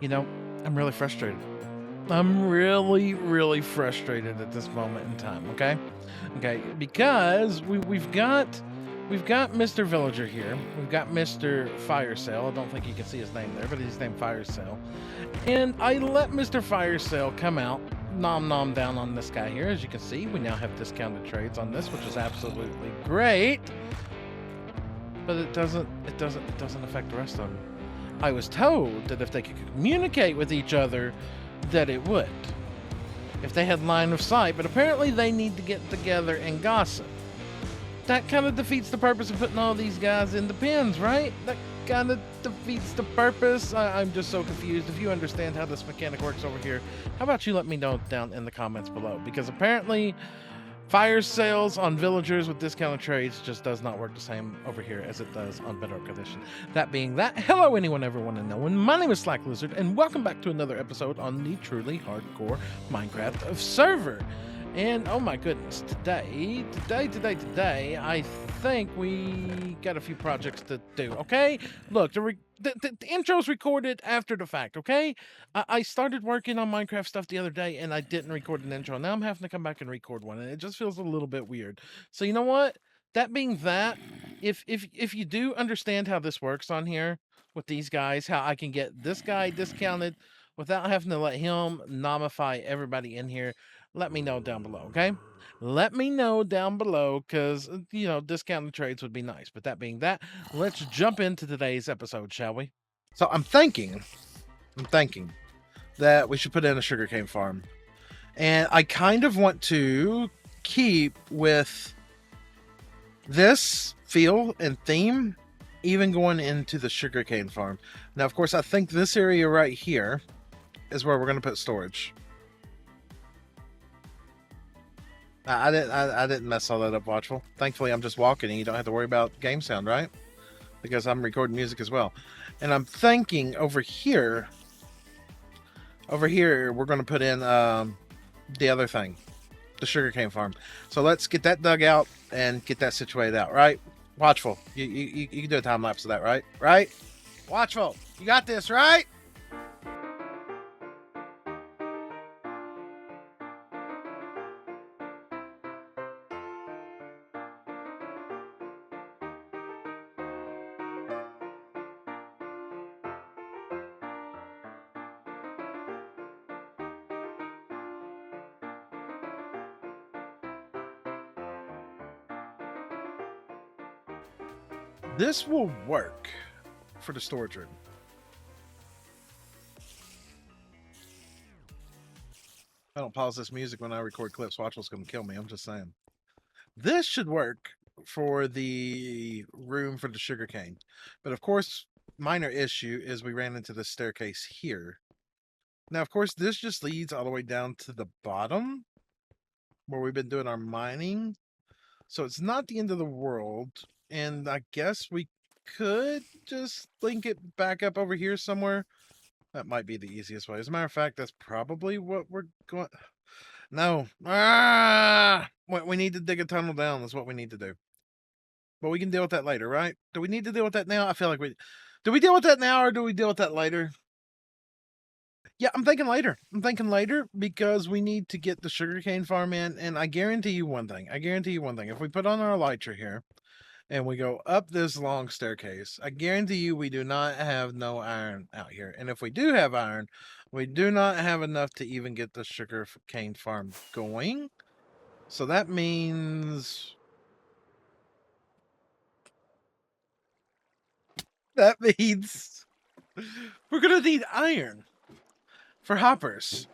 You know, I'm really frustrated. I'm really frustrated at this moment in time, okay? Okay, because we've got Mr. Villager here. We've got Mr. Fire Sale. I don't think you can see his name there, but he's named Fire Sale. And I let Mr. Fire Sale come out, nom down on this guy here. As you can see, we now have discounted trades on this, which is absolutely great. But it doesn't affect the rest of them. I was told that if they could communicate with each other, that it would. If they had line of sight, but apparently they need to get together and gossip. That kind of defeats the purpose of putting all these guys in the pens, right? That kind of defeats the purpose. I'm just so confused. If you understand how this mechanic works over here, how about you let me know down in the comments below? Because apparently fire sales on villagers with discounted trades just does not work the same over here as it does on Bedrock Edition. That being that, hello everyone and no one. My name is SlackLizard, and welcome back to another episode on the truly hardcore Minecraft server. And oh my goodness, today, I think we got a few projects to do, okay? Look, the intro's recorded after the fact, okay? I started working on Minecraft stuff the other day, and I didn't record an intro. Now I'm having to come back and record one, and it just feels a little bit weird. So you know what? That being that, if you do understand how this works on here with these guys, how I can get this guy discounted without having to let him nomify everybody in here, let me know down below, okay? Let me know down below, because, you know, discounted trades would be nice. But that being that, let's jump into today's episode, shall we? So I'm thinking that we should put in a sugarcane farm. And I kind of want to keep with this feel and theme, even going into the sugarcane farm. Now, of course, I think this area right here is where we're going to put storage. I didn't mess all that up, Watchful. Thankfully, I'm just walking and you don't have to worry about game sound, right? Because I'm recording music as well. And I'm thinking over here, we're going to put in the other thing, the sugarcane farm. So let's get that dug out and get that situated out, right? Watchful, you can do a time lapse of that, right? Right? Watchful, you got this, right? This will work for the storage room. I don't pause this music when I record clips. Watchful's going to kill me. I'm just saying. This should work for the room for the sugarcane. But of course, minor issue is we ran into the staircase here. Now, of course, this just leads all the way down to the bottom where we've been doing our mining. So it's not the end of the world. And I guess we could just link it back up over here somewhere. That might be the easiest way. As a matter of fact, that's probably what we're going... No. We need to dig a tunnel down. That's what we need to do. But we can deal with that later, right? Do we need to deal with that now? I feel like we... Do we deal with that now or do we deal with that later? Yeah, I'm thinking later. Because we need to get the sugarcane farm in. And I guarantee you one thing. If we put on our elytra here and we go up this long staircase, I guarantee you we do not have no iron out here. And if we do have iron, we do not have enough to even get the sugarcane farm going. So that means... we're going to need iron for hoppers.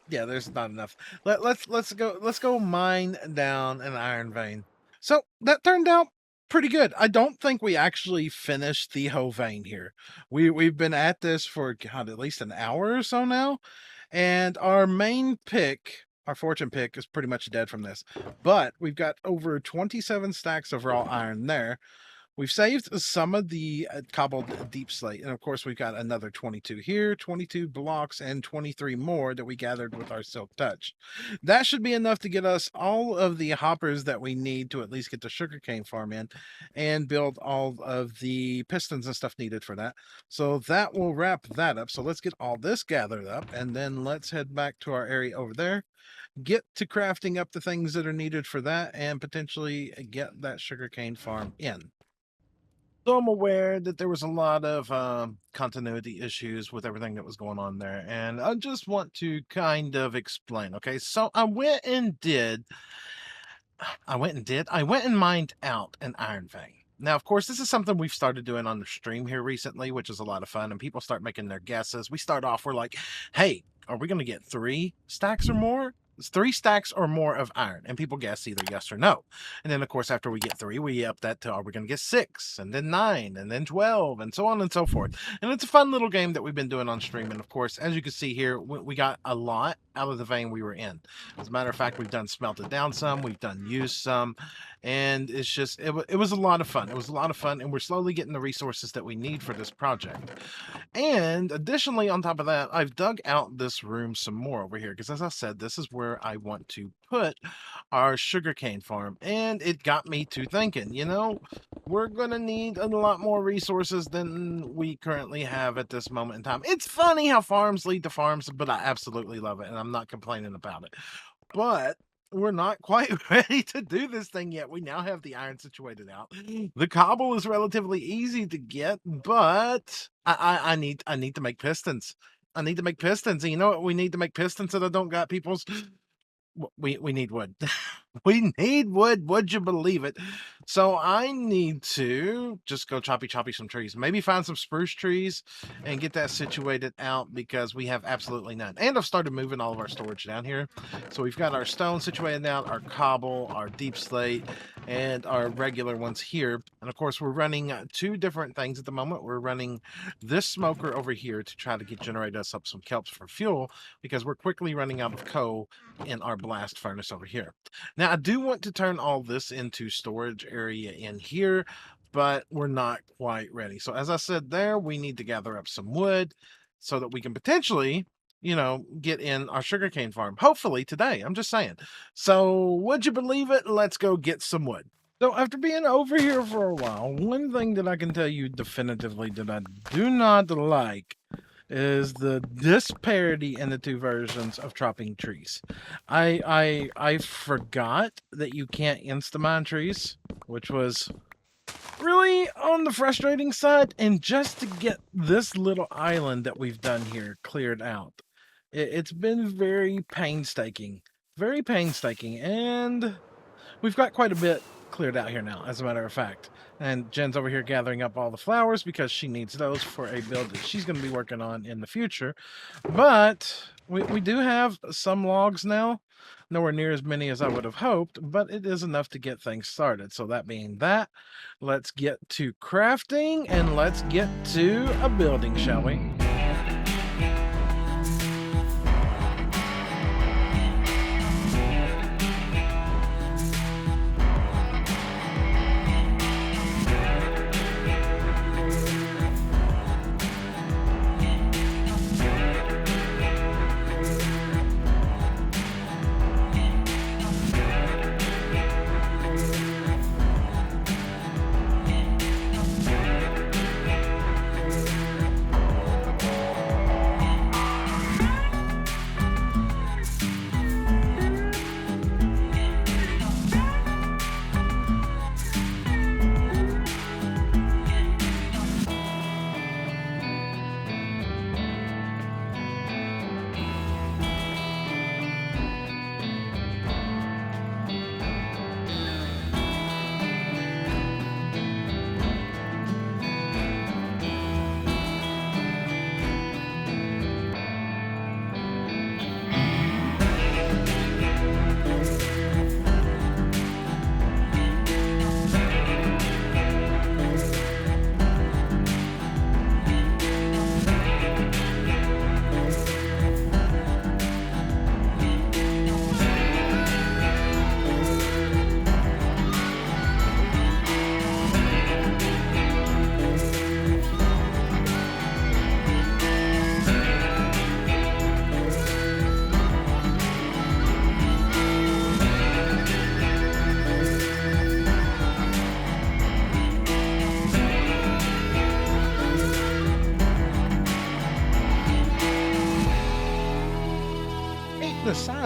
Yeah, there's not enough. Let's go mine down an iron vein. So that turned out pretty good. I don't think we actually finished the whole vein here. We've been at this for God, at least an hour or so now, and our main pick, our fortune pick, is pretty much dead from this. But we've got over 27 stacks of raw iron there. We've saved some of the cobbled deep slate, and of course we've got another 22 here, 22 blocks, and 23 more that we gathered with our silk touch. That should be enough to get us all of the hoppers that we need to at least get the sugarcane farm in and build all of the pistons and stuff needed for that. So that will wrap that up. So let's get all this gathered up, and then let's head back to our area over there, get to crafting up the things that are needed for that, and potentially get that sugarcane farm in. So I'm aware that there was a lot of continuity issues with everything that was going on there, and I just want to kind of explain. Okay, so I went and mined out an iron vein. Now, of course, this is something we've started doing on the stream here recently, which is a lot of fun, and people start making their guesses. We start off, we're like, hey, are we going to get 3 stacks or more? It's 3 stacks or more of iron, and people guess either yes or no. And then, of course, after we get 3, we up that to, are we going to get 6, and then 9, and then 12, and so on and so forth. And it's a fun little game that we've been doing on stream. And of course, as you can see here, we got a lot out of the vein we were in. As a matter of fact, we've done smelted down some, we've done used some, and it's just, it was a lot of fun. It was a lot of fun, and we're slowly getting the resources that we need for this project. And additionally, on top of that, I've dug out this room some more over here, because as I said, this is where I want to put our sugarcane farm. And it got me to thinking, you know, we're going to need a lot more resources than we currently have at this moment in time. It's funny how farms lead to farms, but I absolutely love it, and I'm not complaining about it. But we're not quite ready to do this thing yet. We now have the iron situated out. The cobble is relatively easy to get, but I need to make pistons. I need to make pistons. And you know what? We need to make pistons that I don't got people's. We need wood. We need wood. Would you believe it? So I need to just go choppy some trees. Maybe find some spruce trees and get that situated out, because we have absolutely none. And I've started moving all of our storage down here. So we've got our stone situated out, our cobble, our deep slate, and our regular ones here. And of course, we're running 2 different things at the moment. We're running this smoker over here to try to generate us up some kelps for fuel, because we're quickly running out of coal in our blast furnace over here. Now, I do want to turn all this into storage area in here, but we're not quite ready. So as I said there, we need to gather up some wood so that we can potentially, you know, get in our sugarcane farm. Hopefully today, I'm just saying. So would you believe it? Let's go get some wood. So after being over here for a while, one thing that I can tell you definitively that I do not like is the disparity in the 2 versions of chopping trees. I forgot that you can't insta-mine trees, which was really on the frustrating side. And just to get this little island that we've done here cleared out, it's been very painstaking, and we've got quite a bit cleared out here now, as a matter of fact. And Jen's over here gathering up all the flowers because she needs those for a build that she's going to be working on in the future. But we do have some logs now. Nowhere near as many as I would have hoped, but it is enough to get things started. So that being that, let's get to crafting and let's get to a building, shall we?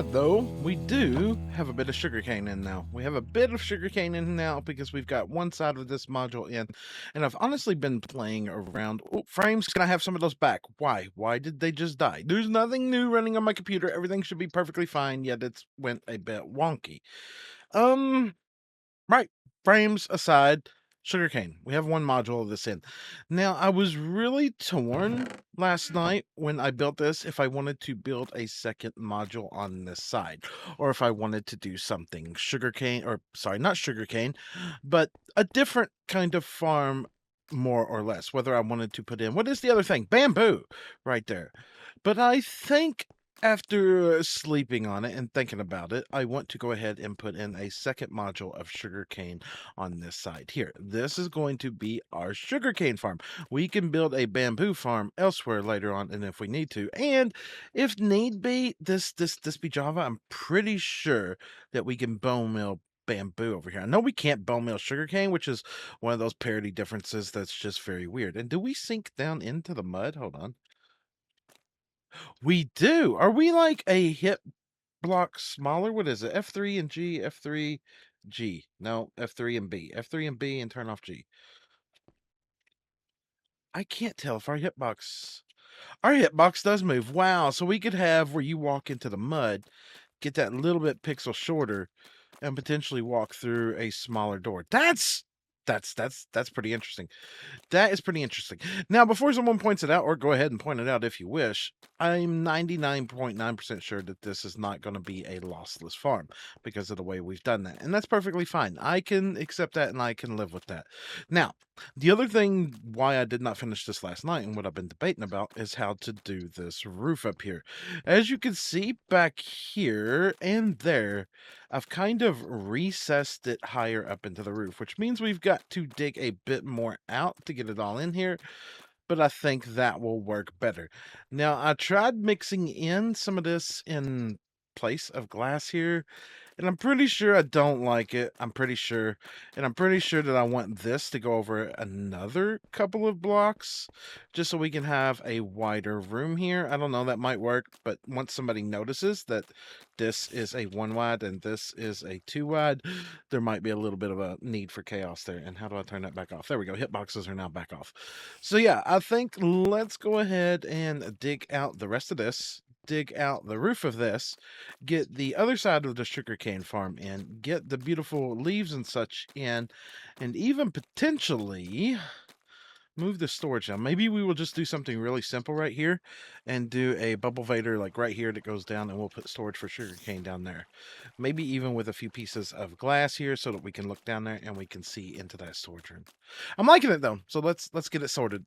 sad though, we do have a bit of sugarcane in now. We have a bit of sugarcane in now because we've got one side of this module in, and I've honestly been playing around. Oh, frames, can I have some of those back? Why? Why did they just die? There's nothing new running on my computer. Everything should be perfectly fine, yet it's went a bit wonky. Right. Frames aside, sugarcane. We have one module of this in. Now, I was really torn last night when I built this if I wanted to build a second module on this side, or if I wanted to do something sugarcane, or sorry, not sugarcane, but a different kind of farm, more or less. Whether I wanted to put in, what is the other thing? Bamboo, right there. But I think after sleeping on it and thinking about it, I want to go ahead and put in a second module of sugarcane on this side here. This is going to be our sugarcane farm. We can build a bamboo farm elsewhere later on, and if we need to, and if need be, this be Java, I'm pretty sure that we can bone mill bamboo over here. I know we can't bone mill sugarcane, which is one of those parity differences that's just very weird. And do we sink down into the mud? Hold on. We do. Are we like a hit block smaller? What is it? F3 and G, F3, G. No, F3 and B. F3 and B and turn off G. I can't tell if our hitbox... Our hitbox does move. Wow, so we could have where you walk into the mud, get that little bit pixel shorter, and potentially walk through a smaller door. That's pretty interesting. That is pretty interesting. Now, before someone points it out, or go ahead and point it out if you wish, I'm 99.9% sure that this is not going to be a lossless farm because of the way we've done that. And that's perfectly fine. I can accept that and I can live with that. Now, the other thing why I did not finish this last night and what I've been debating about is how to do this roof up here. As you can see back here and there, I've kind of recessed it higher up into the roof, which means we've got to dig a bit more out to get it all in here, but I think that will work better. Now, I tried mixing in some of this in place of glass here, and I'm pretty sure I don't like it. I'm pretty sure. And I'm pretty sure that I want this to go over another couple of blocks just so we can have a wider room here. I don't know, that might work, but once somebody notices that this is a 1 wide and this is a 2 wide, there might be a little bit of a need for chaos there. And how do I turn that back off? There we go. Hitboxes are now back off. So yeah, I think let's go ahead and dig out the rest of this, dig out the roof of this, get the other side of the sugarcane farm in, get the beautiful leaves and such in, and even potentially move the storage down. Maybe we will just do something really simple right here and do a bubble vader like right here that goes down, and we'll put storage for sugarcane down there. Maybe even with a few pieces of glass here so that we can look down there and we can see into that storage room. I'm liking it though, so let's get it sorted.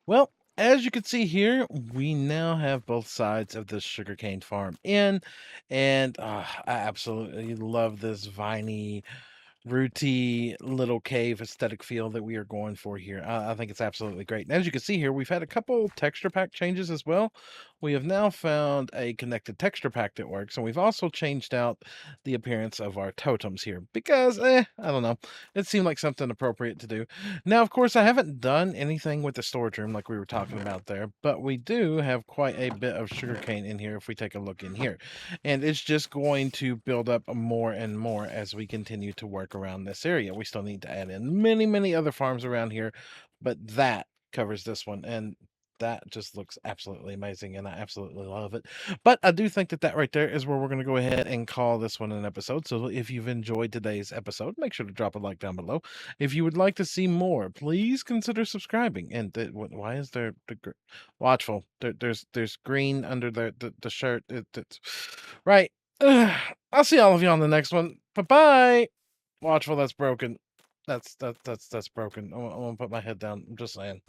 Well, as you can see here, we now have both sides of the sugarcane farm in, and I absolutely love this viney, rooty little cave aesthetic feel that we are going for here. I think it's absolutely great. And as you can see here, we've had a couple texture pack changes as well. We have now found a connected texture pack that works, and we've also changed out the appearance of our totems here because, I don't know, it seemed like something appropriate to do. Now, of course, I haven't done anything with the storage room like we were talking about there, but we do have quite a bit of sugarcane in here if we take a look in here. And it's just going to build up more and more as we continue to work around this area. We still need to add in many other farms around here, but that covers this one, and that just looks absolutely amazing, and I absolutely love it. But I do think that that right there is where we're going to go ahead and call this one an episode. So if you've enjoyed today's episode, make sure to drop a like down below. If you would like to see more, please consider subscribing. And why is there watchful? There's green under the shirt. It's right. I'll see all of you on the next one. Bye bye. Watchful, that's broken. That's broken. I'm gonna put my head down. I'm just saying.